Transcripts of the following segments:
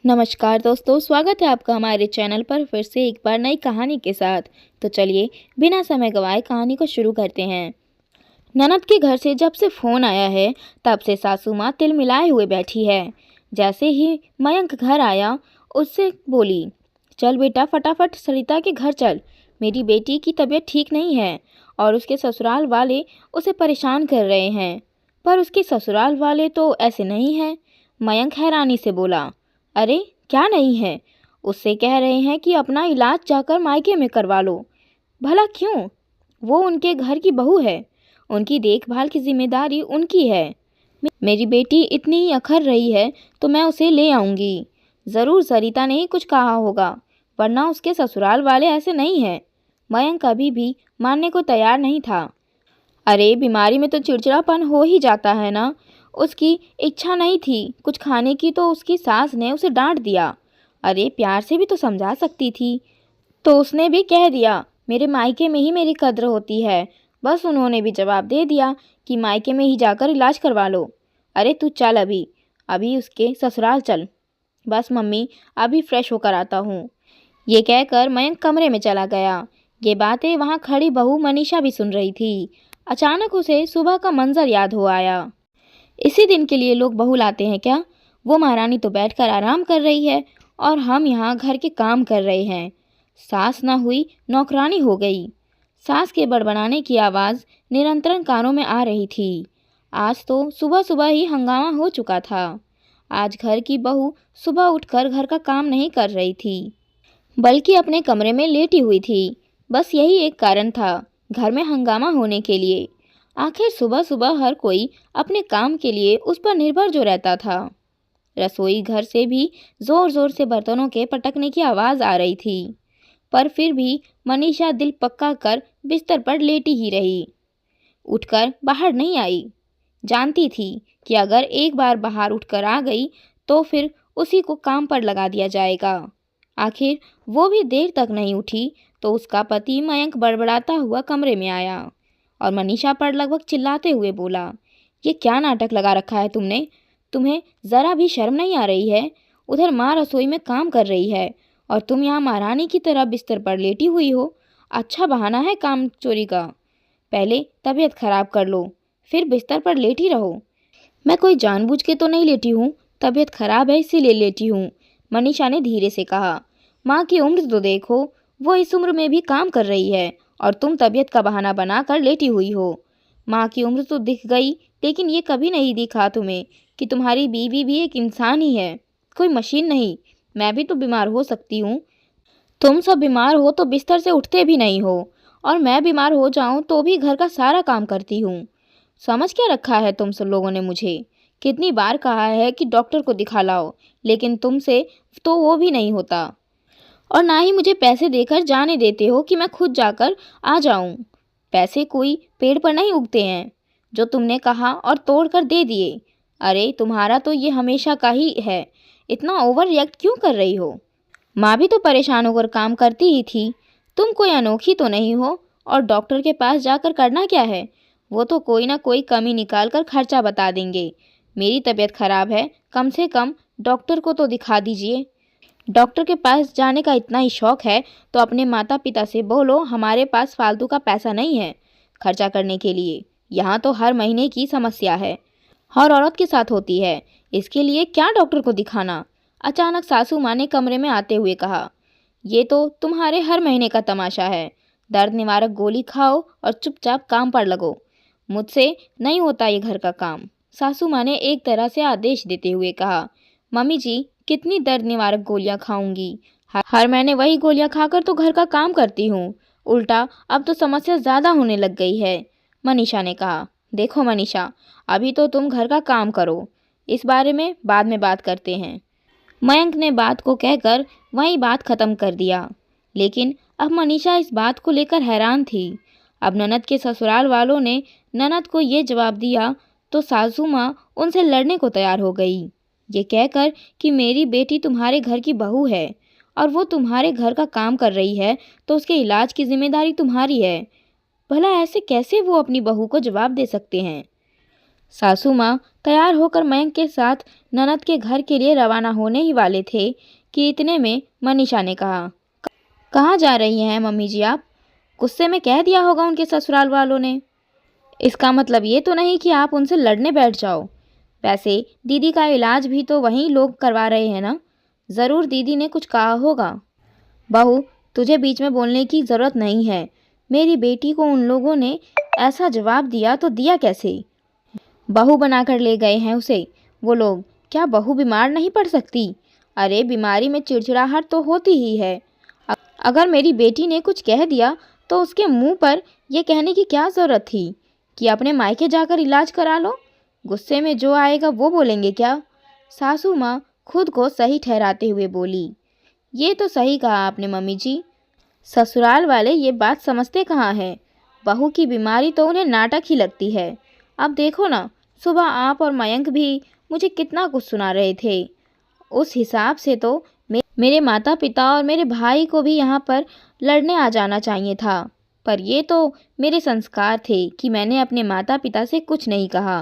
नमस्कार दोस्तों, स्वागत है आपका हमारे चैनल पर फिर से एक बार नई कहानी के साथ। तो चलिए बिना समय गवाए कहानी को शुरू करते हैं। ननद के घर से जब से फ़ोन आया है तब से सासू माँ तिल मिलाए हुए बैठी है। जैसे ही मयंक घर आया उससे बोली, चल बेटा फटाफट सरिता के घर चल, मेरी बेटी की तबीयत ठीक नहीं है और उसके ससुराल वाले उसे परेशान कर रहे हैं। पर उसके ससुराल वाले तो ऐसे नहीं हैं। मयंक हैरानी से बोला, अरे क्या नहीं है? उससे कह रहे हैं कि अपना इलाज जाकर मायके में करवा लो। भला क्यों? वो उनके घर की बहू है, उनकी देखभाल की जिम्मेदारी उनकी है। मेरी बेटी इतनी ही अखर रही है तो मैं उसे ले आऊँगी। ज़रूर सरिता ने ही कुछ कहा होगा, वरना उसके ससुराल वाले ऐसे नहीं हैं। मयंक अभी भी मानने को तैयार नहीं था। अरे बीमारी में तो चिड़चिड़ापन हो ही जाता है ना। उसकी इच्छा नहीं थी कुछ खाने की तो उसकी सास ने उसे डांट दिया। अरे प्यार से भी तो समझा सकती थी। तो उसने भी कह दिया, मेरे मायके में ही मेरी कद्र होती है। बस उन्होंने भी जवाब दे दिया कि मायके में ही जाकर इलाज करवा लो। अरे तू चल अभी अभी उसके ससुराल चल। बस मम्मी अभी फ्रेश होकर आता हूँ। ये कहकर मयंक कमरे में चला गया। ये बातें वहाँ खड़ी बहू मनीषा भी सुन रही थी। अचानक उसे सुबह का मंजर याद हो आया। इसी दिन के लिए लोग बहू लाते हैं क्या? वो महारानी तो बैठकर आराम कर रही है और हम यहाँ घर के काम कर रहे हैं। सास ना हुई नौकरानी हो गई। सास के बड़बड़ाने की आवाज़ निरंतर कानों में आ रही थी। आज तो सुबह सुबह ही हंगामा हो चुका था। आज घर की बहू सुबह उठकर घर का काम नहीं कर रही थी, बल्कि अपने कमरे में लेटी हुई थी। बस यही एक कारण था घर में हंगामा होने के लिए। आखिर सुबह सुबह हर कोई अपने काम के लिए उस पर निर्भर जो रहता था। रसोई घर से भी जोर जोर से बर्तनों के पटकने की आवाज़ आ रही थी, पर फिर भी मनीषा दिल पक्का कर बिस्तर पर लेटी ही रही। उठकर बाहर नहीं आई। जानती थी कि अगर एक बार बाहर उठकर आ गई तो फिर उसी को काम पर लगा दिया जाएगा। आखिर वो भी देर तक नहीं उठी तो उसका पति मयंक बड़बड़ाता हुआ कमरे में आया और मनीषा पर लगभग चिल्लाते हुए बोला, ये क्या नाटक लगा रखा है तुमने? तुम्हें ज़रा भी शर्म नहीं आ रही है? उधर माँ रसोई में काम कर रही है और तुम यहाँ महारानी की तरह बिस्तर पर लेटी हुई हो। अच्छा बहाना है काम चोरी का। पहले तबीयत खराब कर लो, फिर बिस्तर पर लेटी रहो। मैं कोई जानबूझ के तो नहीं लेटी हूँ, तबीयत खराब है इसीलिए लेटी हूँ, मनीषा ने धीरे से कहा। माँ की उम्र तो देखो, वो इस उम्र में भी काम कर रही है और तुम तबीयत का बहाना बनाकर लेटी हुई हो। माँ की उम्र तो दिख गई, लेकिन ये कभी नहीं दिखा तुम्हें कि तुम्हारी बीवी भी एक इंसान ही है, कोई मशीन नहीं। मैं भी तो बीमार हो सकती हूँ। तुम सब बीमार हो तो बिस्तर से उठते भी नहीं हो, और मैं बीमार हो जाऊँ तो भी घर का सारा काम करती हूँ। समझ क्या रखा है तुम सब लोगों ने मुझे? कितनी बार कहा है कि डॉक्टर को दिखा लाओ, लेकिन तुमसे तो वो भी नहीं होता। और ना ही मुझे पैसे देकर जाने देते हो कि मैं खुद जाकर आ जाऊं। पैसे कोई पेड़ पर नहीं उगते हैं जो तुमने कहा और तोड़ कर दे दिए। अरे तुम्हारा तो ये हमेशा का ही है, इतना ओवर रिएक्ट क्यों कर रही हो? माँ भी तो परेशान होकर काम करती ही थी, तुम कोई अनोखी तो नहीं हो। और डॉक्टर के पास जाकर करना क्या है? वो तो कोई ना कोई कमी निकाल कर खर्चा बता देंगे। मेरी तबीयत खराब है, कम से कम डॉक्टर को तो दिखा दीजिए। डॉक्टर के पास जाने का इतना ही शौक है तो अपने माता पिता से बोलो हमारे पास फालतू का पैसा नहीं है खर्चा करने के लिए। यहाँ तो हर महीने की समस्या है, हर औरत के साथ होती है, इसके लिए क्या डॉक्टर को दिखाना? अचानक सासू माँ ने कमरे में आते हुए कहा, ये तो तुम्हारे हर महीने का तमाशा है। दर्द निवारक गोली खाओ और चुपचाप काम पर लगो। मुझसे नहीं होता ये घर का काम, सासू माँ ने एक तरह से आदेश देते हुए कहा। मम्मी जी, कितनी दर्द निवारक गोलियां खाऊंगी? हर महीने वही गोलियां खाकर तो घर का काम करती हूँ। उल्टा अब तो समस्या ज़्यादा होने लग गई है, मनीषा ने कहा। देखो मनीषा, अभी तो तुम घर का काम करो, इस बारे में बाद में बात करते हैं। मयंक ने बात को कहकर वहीं बात खत्म कर दिया। लेकिन अब मनीषा इस बात को लेकर हैरान थी। अब ननद के ससुराल वालों ने ननद को ये जवाब दिया तो सासू माँ उनसे लड़ने को तैयार हो गई, ये कहकर कि मेरी बेटी तुम्हारे घर की बहू है और वो तुम्हारे घर का काम कर रही है तो उसके इलाज की जिम्मेदारी तुम्हारी है। भला ऐसे कैसे वो अपनी बहू को जवाब दे सकते हैं? सासू माँ तैयार होकर मयंक के साथ ननद के घर के लिए रवाना होने ही वाले थे कि इतने में मनीषा ने कहा, कहाँ जा रही हैं मम्मी जी आप? गुस्से में कह दिया होगा उनके ससुराल वालों ने। इसका मतलब ये तो नहीं कि आप उनसे लड़ने बैठ जाओ। वैसे दीदी का इलाज भी तो वहीं लोग करवा रहे हैं ना, ज़रूर दीदी ने कुछ कहा होगा। बहू, तुझे बीच में बोलने की ज़रूरत नहीं है। मेरी बेटी को उन लोगों ने ऐसा जवाब दिया तो दिया कैसे? बहू बनाकर ले गए हैं उसे वो लोग, क्या बहू बीमार नहीं पड़ सकती? अरे बीमारी में चिड़चिड़ाहट तो होती ही है। अगर मेरी बेटी ने कुछ कह दिया तो उसके मुंह पर यह कहने की क्या ज़रूरत थी कि अपने मायके जाकर इलाज करा लो? गुस्से में जो आएगा वो बोलेंगे क्या? सासू माँ खुद को सही ठहराते हुए बोली, ये तो सही कहा आपने मम्मी जी। ससुराल वाले ये बात समझते कहाँ हैं? बहू की बीमारी तो उन्हें नाटक ही लगती है। अब देखो ना, सुबह आप और मयंक भी मुझे कितना कुछ सुना रहे थे। उस हिसाब से तो मेरे माता पिता और मेरे भाई को भी यहाँ पर लड़ने आ जाना चाहिए था, पर ये तो मेरे संस्कार थे कि मैंने अपने माता पिता से कुछ नहीं कहा।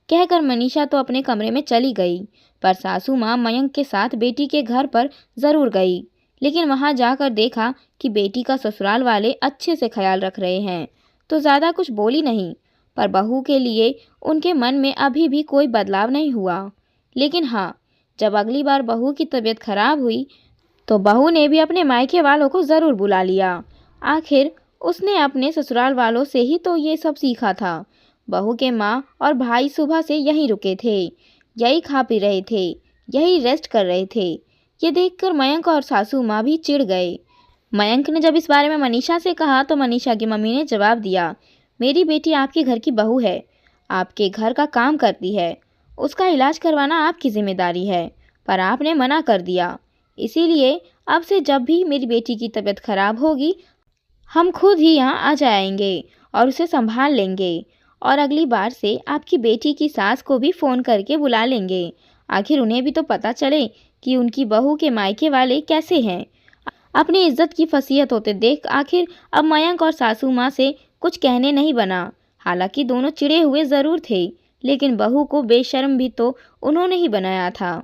कहकर मनीषा तो अपने कमरे में चली गई, पर सासू माँ मयंक के साथ बेटी के घर पर ज़रूर गई, लेकिन वहाँ जाकर देखा कि बेटी का ससुराल वाले अच्छे से ख्याल रख रहे हैं, तो ज़्यादा कुछ बोली नहीं। पर बहू के लिए उनके मन में अभी भी कोई बदलाव नहीं हुआ। लेकिन हाँ, जब अगली बार बहू की तबीयत खराब हुई तो बहू ने भी अपने मायके वालों को ज़रूर बुला लिया। आखिर उसने अपने ससुराल वालों से ही तो ये सब सीखा था। बहू के माँ और भाई सुबह से यहीं रुके थे, यही खा पी रहे थे, यही रेस्ट कर रहे थे। ये देखकर मयंक और सासू माँ भी चिढ़ गए। मयंक ने जब इस बारे में मनीषा से कहा तो मनीषा की मम्मी ने जवाब दिया, मेरी बेटी आपके घर की बहू है, आपके घर का काम करती है, उसका इलाज करवाना आपकी जिम्मेदारी है, पर आपने मना कर दिया। इसीलिए अब से जब भी मेरी बेटी की तबीयत खराब होगी हम खुद ही यहाँ आ जाएंगे और उसे संभाल लेंगे, और अगली बार से आपकी बेटी की सास को भी फ़ोन करके बुला लेंगे। आखिर उन्हें भी तो पता चले कि उनकी बहू के मायके वाले कैसे हैं। अपनी इज्जत की फसीहत होते देख आखिर अब मयंक और सासू माँ से कुछ कहने नहीं बना। हालांकि दोनों चिढ़े हुए ज़रूर थे, लेकिन बहू को बेशर्म भी तो उन्होंने ही बनाया था।